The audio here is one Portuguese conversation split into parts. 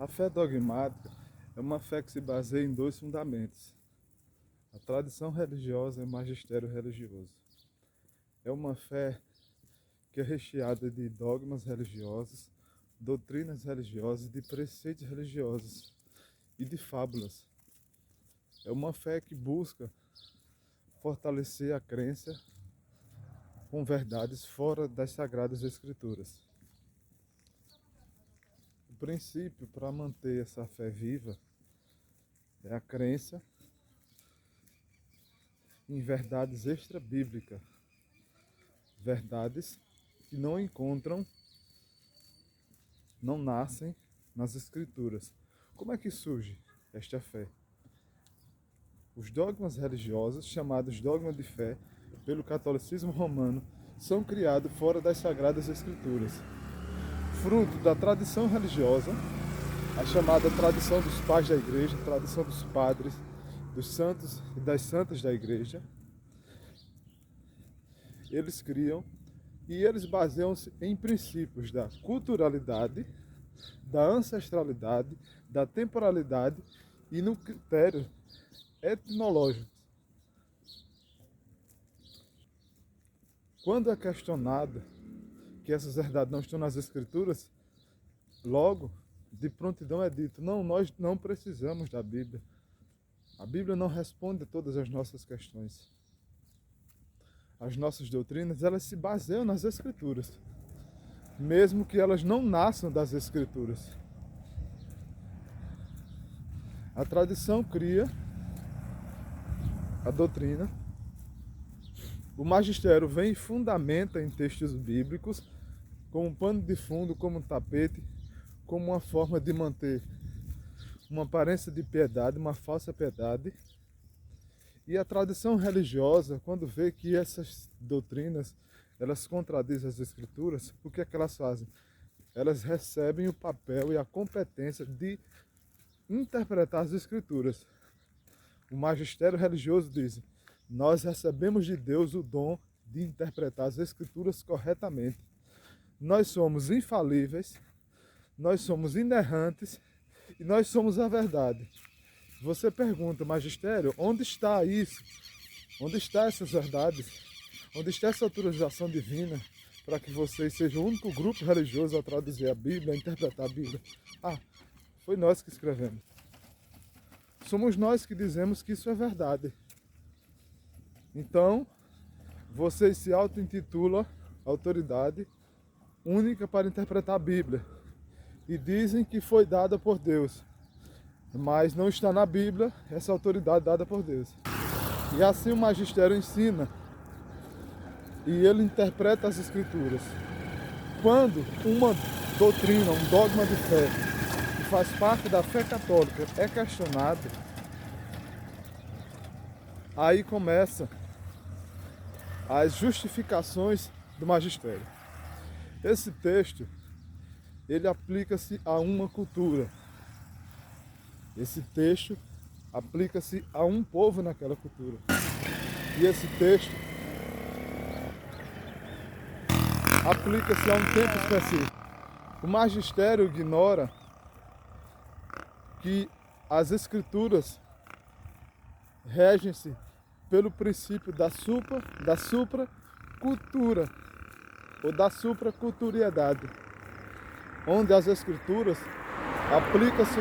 A fé dogmática é uma fé que se baseia em dois fundamentos: a tradição religiosa e o magistério religioso. É uma fé que é recheada de dogmas religiosos, doutrinas religiosas, de preceitos religiosos e de fábulas. É uma fé que busca fortalecer a crença com verdades fora das Sagradas Escrituras. O princípio para manter essa fé viva é a crença em verdades extra-bíblicas, verdades que não nascem nas Escrituras. Como é que surge esta fé? Os dogmas religiosos, chamados dogmas de fé pelo catolicismo romano, são criados fora das Sagradas Escrituras, fruto da tradição religiosa, a chamada tradição dos pais da igreja, tradição dos padres, dos santos e das santas da igreja. Eles criam e eles baseiam-se em princípios da culturalidade, da ancestralidade, da temporalidade e no critério etnológico. Quando é questionado que essas verdades não estão nas Escrituras, logo, de prontidão é dito: não, nós não precisamos da Bíblia. A Bíblia não responde a todas as nossas questões. As nossas doutrinas, elas se baseiam nas Escrituras, mesmo que elas não nasçam das Escrituras. A tradição cria a doutrina, o magistério vem e fundamenta em textos bíblicos, como um pano de fundo, como um tapete, como uma forma de manter uma aparência de piedade, uma falsa piedade. E a tradição religiosa, quando vê que essas doutrinas, elas contradizem as Escrituras, o que é que elas fazem? Elas recebem o papel e a competência de interpretar as Escrituras. O magistério religioso diz: nós recebemos de Deus o dom de interpretar as Escrituras corretamente. Nós somos infalíveis, nós somos inerrantes e nós somos a verdade. Você pergunta: magistério, onde está isso? Onde estão essas verdades? Onde está essa autorização divina para que vocês sejam o único grupo religioso a traduzir a Bíblia, a interpretar a Bíblia? Ah, foi nós que escrevemos. Somos nós que dizemos que isso é verdade. Então, vocês se auto-intitulam autoridade única para interpretar a Bíblia e dizem que foi dada por Deus, mas não está na Bíblia essa autoridade dada por Deus. E assim o magistério ensina e ele interpreta as Escrituras. Quando uma doutrina, um dogma de fé que faz parte da fé católica é questionado, aí começa as justificações do magistério. Esse texto, ele aplica-se a uma cultura. Esse texto aplica-se a um povo naquela cultura. E esse texto aplica-se a um tempo específico. O magistério ignora que as Escrituras regem-se pelo princípio da supracultura ou da supraculturiedade, onde as Escrituras aplicam-se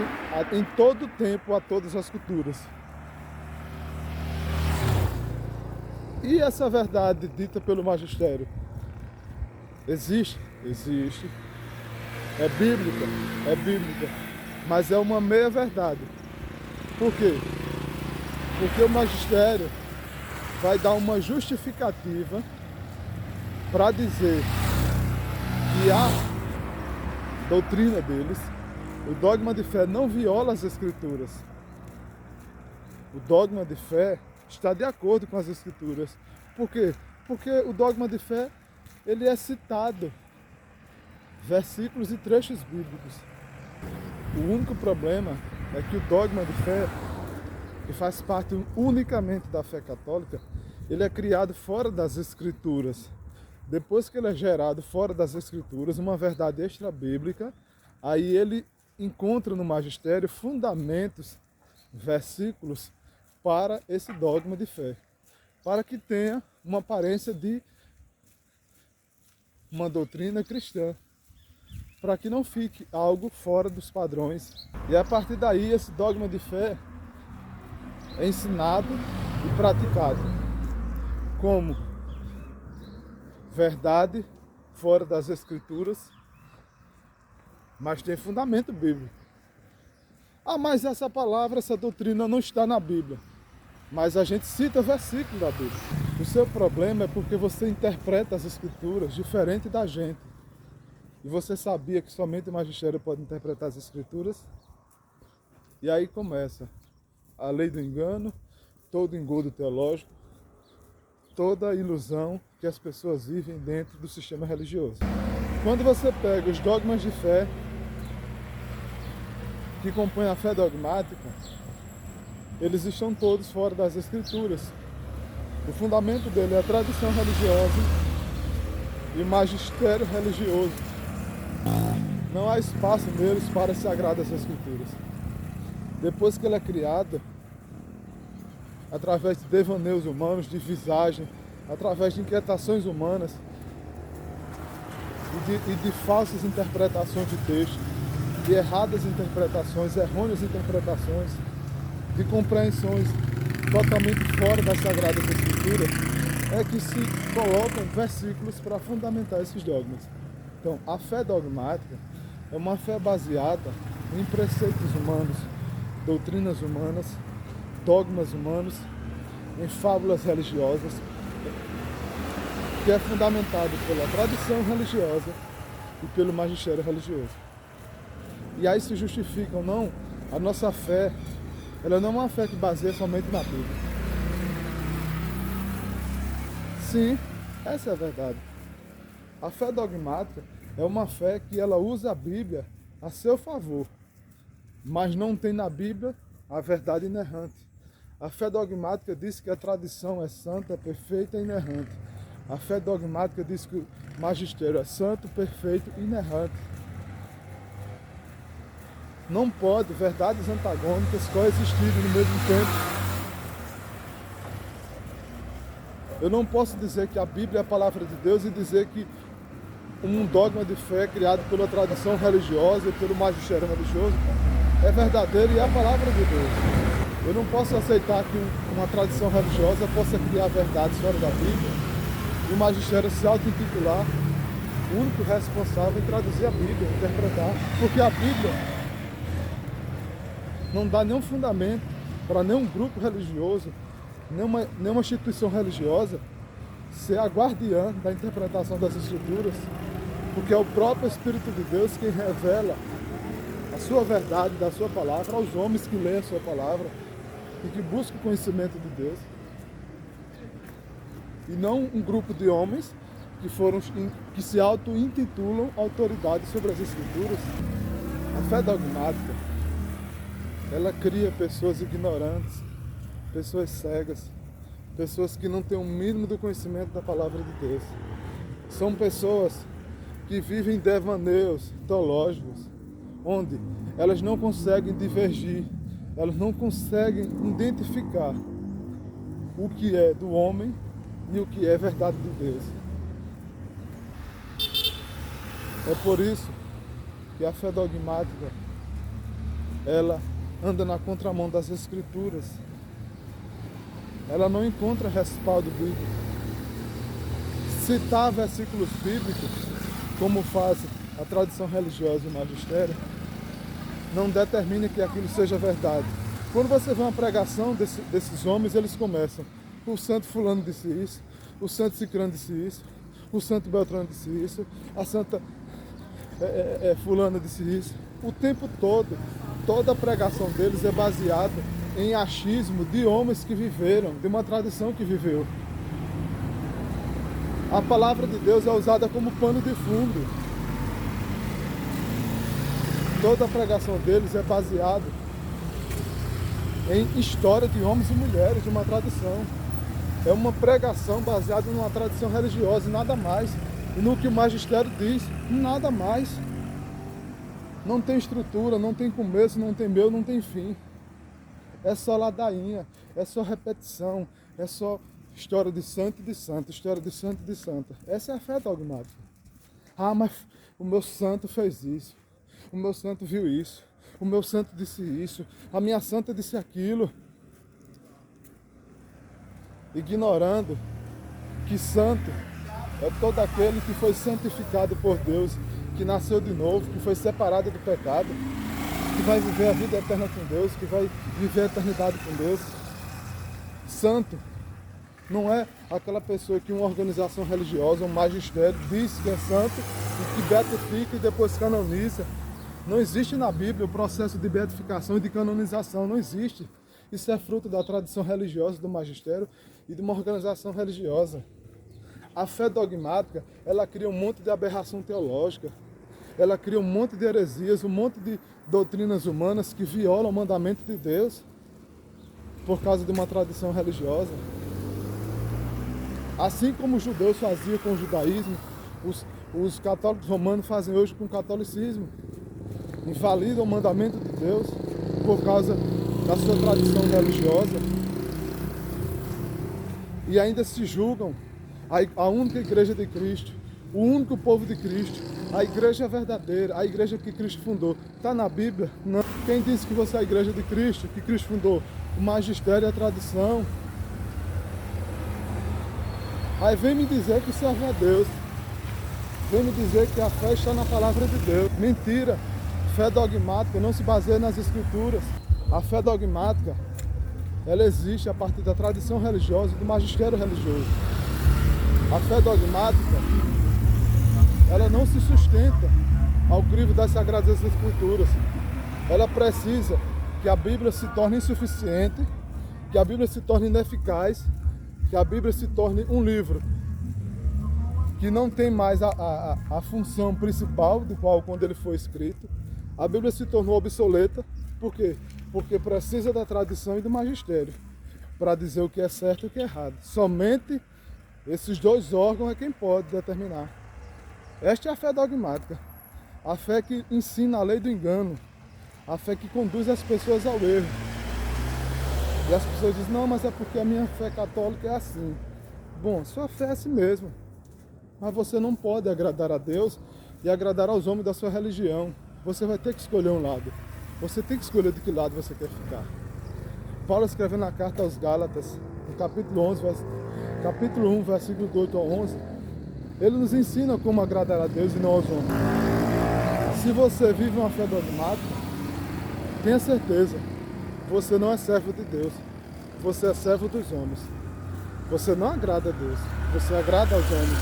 em todo o tempo a todas as culturas. E essa verdade dita pelo magistério existe, é bíblica, mas é uma meia-verdade. Por quê? Porque o magistério vai dar uma justificativa para dizer que a doutrina deles, o dogma de fé, não viola as Escrituras. O dogma de fé está de acordo com as Escrituras. Por quê? Porque o dogma de fé, ele é citado versículos e trechos bíblicos. O único problema é que o dogma de fé, que faz parte unicamente da fé católica, ele é criado fora das Escrituras. Depois que ele é gerado fora das Escrituras, uma verdade extra-bíblica, aí ele encontra no magistério fundamentos, versículos para esse dogma de fé, para que tenha uma aparência de uma doutrina cristã, para que não fique algo fora dos padrões. E a partir daí esse dogma de fé é ensinado e praticado como verdade fora das Escrituras, mas tem fundamento bíblico. Ah, mas essa palavra, essa doutrina não está na Bíblia. Mas a gente cita versículo da Bíblia. O seu problema é porque você interpreta as Escrituras diferente da gente. E você sabia que somente o magistério pode interpretar as Escrituras? E aí começa a lei do engano, todo engodo teológico, toda a ilusão que as pessoas vivem dentro do sistema religioso. Quando você pega os dogmas de fé que compõem a fé dogmática, eles estão todos fora das Escrituras. O fundamento dele é a tradição religiosa e o magistério religioso. Não há espaço neles para se agradar das Escrituras. Depois que ela é criada, através de devaneios humanos, de visagem, através de inquietações humanas e de falsas interpretações de texto, de erradas interpretações, errôneas interpretações, de compreensões totalmente fora das Sagradas Escrituras, é que se colocam versículos para fundamentar esses dogmas. Então, a fé dogmática é uma fé baseada em preceitos humanos, doutrinas humanas, dogmas humanos, em fábulas religiosas, que é fundamentado pela tradição religiosa e pelo magistério religioso. E aí se justifica ou não, a nossa fé, ela não é uma fé que baseia somente na Bíblia. Sim, essa é a verdade. A fé dogmática é uma fé que ela usa a Bíblia a seu favor, mas não tem na Bíblia a verdade inerrante. A fé dogmática diz que a tradição é santa, perfeita e inerrante. A fé dogmática diz que o magistério é santo, perfeito e inerrante. Não pode verdades antagônicas coexistirem no mesmo tempo. Eu não posso dizer que a Bíblia é a palavra de Deus e dizer que um dogma de fé criado pela tradição religiosa e pelo magistério religioso é verdadeiro e é a palavra de Deus. Eu não posso aceitar que uma tradição religiosa possa criar verdades fora da Bíblia e o magistério se auto-intitular o único responsável em traduzir a Bíblia, interpretar, porque a Bíblia não dá nenhum fundamento para nenhum grupo religioso, nenhuma instituição religiosa ser a guardiã da interpretação das Escrituras, porque é o próprio Espírito de Deus quem revela a sua verdade da sua palavra aos homens que leem a sua palavra e que buscam o conhecimento de Deus. E não um grupo de homens que se auto-intitulam autoridade sobre as Escrituras. A fé dogmática, ela cria pessoas ignorantes, pessoas cegas, pessoas que não têm o mínimo do conhecimento da palavra de Deus. São pessoas que vivem devaneios teológicos, onde elas não conseguem divergir, elas não conseguem identificar o que é do homem e o que é verdade de Deus. É por isso que a fé dogmática, ela anda na contramão das Escrituras. Ela não encontra respaldo bíblico. Citar versículos bíblicos, como faz a tradição religiosa e o magistério, não determina que aquilo seja verdade. Quando você vê uma pregação desses homens, eles começam: o santo fulano disse isso, o santo cicrano disse isso, o santo beltrano disse isso, a santa fulana disse isso. O tempo todo, toda a pregação deles é baseada em achismo de homens que viveram, de uma tradição que viveu. A palavra de Deus é usada como pano de fundo. Toda a pregação deles é baseada em história de homens e mulheres de uma tradição. É uma pregação baseada numa tradição religiosa e nada mais. E no que o magistério diz, nada mais. Não tem estrutura, não tem começo, não tem meio, não tem fim. É só ladainha, é só repetição, é só história de santo e de santa, história de santo e de santa. Essa é a fé dogmática. Ah, mas o meu santo fez isso, o meu santo viu isso, o meu santo disse isso, a minha santa disse aquilo. Ignorando que santo é todo aquele que foi santificado por Deus, que nasceu de novo, que foi separado do pecado, que vai viver a vida eterna com Deus, que vai viver a eternidade com Deus. Santo não é aquela pessoa que uma organização religiosa, um magistério, diz que é santo e que beatifica e depois canoniza. Não existe na Bíblia o processo de beatificação e de canonização, não existe. Isso é fruto da tradição religiosa do magistério e de uma organização religiosa. A fé dogmática, ela cria um monte de aberração teológica, ela cria um monte de heresias, um monte de doutrinas humanas que violam o mandamento de Deus por causa de uma tradição religiosa. Assim como os judeus faziam com o judaísmo, os católicos romanos fazem hoje com o catolicismo. Invalidam o mandamento de Deus por causa da sua tradição religiosa. E ainda se julgam a única igreja de Cristo, o único povo de Cristo, a igreja verdadeira, a igreja que Cristo fundou. Está na Bíblia? Não. Quem disse que você é a igreja de Cristo, que Cristo fundou? O magistério e a tradição. Aí vem me dizer que serve a Deus. Vem me dizer que a fé está na palavra de Deus. Mentira. Fé dogmática não se baseia nas escrituras. A fé dogmática, ela existe a partir da tradição religiosa e do magistério religioso. A fé dogmática, ela não se sustenta ao crivo das sagradas escrituras. Ela precisa que a Bíblia se torne insuficiente, que a Bíblia se torne ineficaz, que a Bíblia se torne um livro que não tem mais a função principal do qual quando ele foi escrito. A Bíblia se tornou obsoleta. Por quê? Porque precisa da tradição e do magistério para dizer o que é certo e o que é errado. Somente esses dois órgãos é quem pode determinar. Esta é a fé dogmática. A fé que ensina a lei do engano. A fé que conduz as pessoas ao erro. E as pessoas dizem, não, mas é porque a minha fé católica é assim. Bom, sua fé é assim mesmo. Mas você não pode agradar a Deus e agradar aos homens da sua religião. Você vai ter que escolher um lado. Você tem que escolher de que lado você quer ficar. Paulo escrevendo na carta aos Gálatas, no capítulo 1, versículo 8 ao 11, ele nos ensina como agradar a Deus e não aos homens. Se você vive uma fé dogmática, tenha certeza, você não é servo de Deus, você é servo dos homens. Você não agrada a Deus, você agrada aos homens.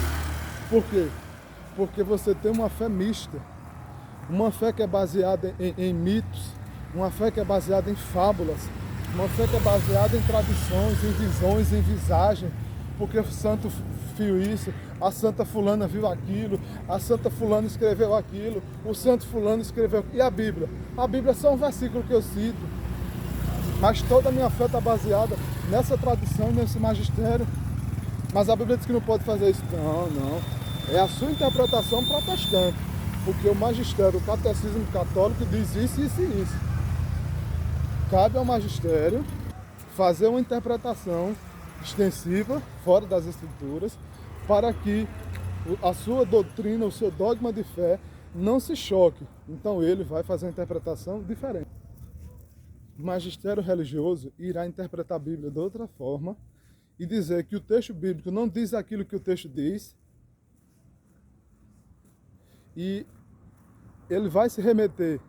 Por quê? Porque você tem uma fé mista. Uma fé que é baseada em mitos, uma fé que é baseada em fábulas, uma fé que é baseada em tradições, em visões, em visagem, porque o santo viu isso, a santa fulana viu aquilo, a santa fulana escreveu aquilo, o santo fulano escreveu... E a Bíblia? A Bíblia é só um versículo que eu cito, mas toda a minha fé está baseada nessa tradição, nesse magistério. Mas a Bíblia diz que não pode fazer isso. Não, não. É a sua interpretação protestante. Porque o magistério, o catecismo católico diz isso, isso e isso. Cabe ao magistério fazer uma interpretação extensiva, fora das escrituras, para que a sua doutrina, o seu dogma de fé não se choque. Então ele vai fazer uma interpretação diferente. O magistério religioso irá interpretar a Bíblia de outra forma e dizer que o texto bíblico não diz aquilo que o texto diz, e ele vai se remeter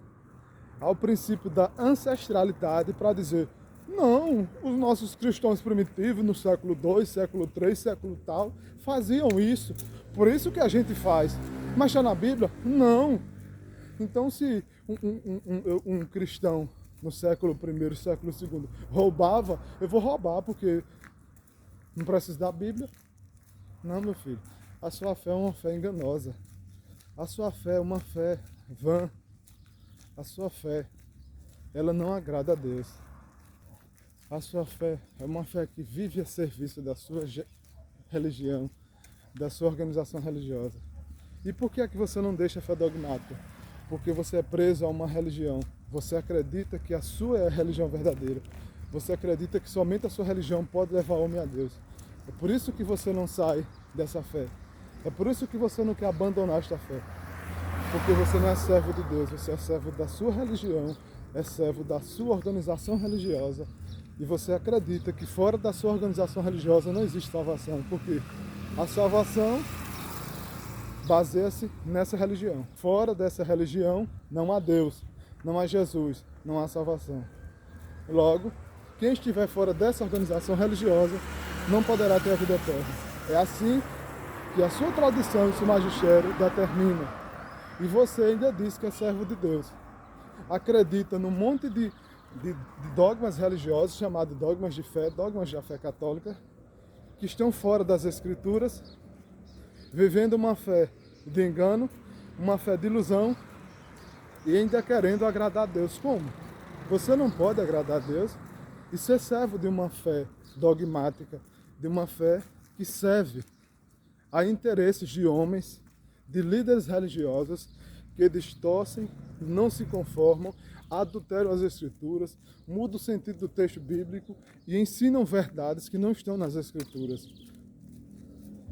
ao princípio da ancestralidade para dizer, não, os nossos cristãos primitivos no século II, século III, século tal, faziam isso, por isso que a gente faz. Mas está na Bíblia? Não. Então se um cristão no século I, século II roubava, eu vou roubar porque não preciso da Bíblia. Não, meu filho, a sua fé é uma fé enganosa. A sua fé é uma fé vã. A sua fé, ela não agrada a Deus. A sua fé é uma fé que vive a serviço da sua religião, da sua organização religiosa. E por que é que você não deixa a fé dogmática? porque você é preso a uma religião. Você acredita que a sua é a religião verdadeira. Você acredita que somente a sua religião pode levar o homem a Deus. É por isso que você não sai dessa fé. É por isso que você não quer abandonar esta fé. Porque você não é servo de Deus, você é servo da sua religião, é servo da sua organização religiosa. E você acredita que fora da sua organização religiosa não existe salvação. Porque a salvação baseia-se nessa religião. Fora dessa religião não há Deus, não há Jesus, não há salvação. Logo, quem estiver fora dessa organização religiosa não poderá ter a vida eterna. É assim que a sua tradição e o seu magistério determina. E você ainda diz que é servo de Deus. Acredita num monte de dogmas religiosos, chamados dogmas de fé, dogmas da fé católica, que estão fora das Escrituras, vivendo uma fé de engano, uma fé de ilusão, e ainda querendo agradar a Deus. Como? Você não pode agradar a Deus e ser servo de uma fé dogmática, de uma fé que serve a interesses de homens, de líderes religiosos que distorcem, não se conformam, adulteram as Escrituras, mudam o sentido do texto bíblico e ensinam verdades que não estão nas Escrituras,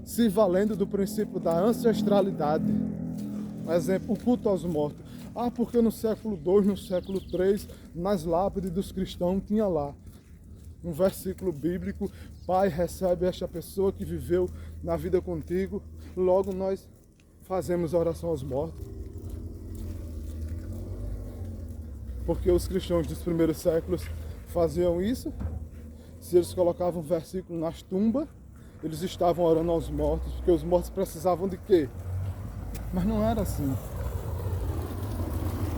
se valendo do princípio da ancestralidade. Por exemplo, o culto aos mortos. Porque no século II, no século III, nas lápides dos cristãos tinha lá um versículo bíblico: Pai, recebe esta pessoa que viveu na vida contigo, logo nós fazemos a oração aos mortos. Porque os cristãos dos primeiros séculos faziam isso. Se eles colocavam um versículo nas tumbas, eles estavam orando aos mortos, porque os mortos precisavam de quê? Mas não era assim.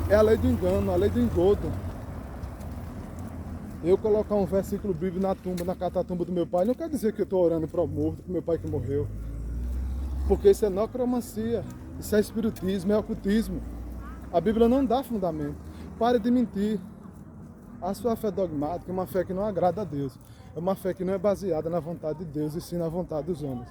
É a lei do engano, a lei do engodo. Eu colocar um versículo bíblico na tumba, na catatumba do meu pai, não quer dizer que eu estou orando para o morto, para o meu pai que morreu. Porque isso é necromancia, isso é espiritismo, é ocultismo. A Bíblia não dá fundamento. Pare de mentir. A sua fé dogmática é uma fé que não agrada a Deus. É uma fé que não é baseada na vontade de Deus e sim na vontade dos homens.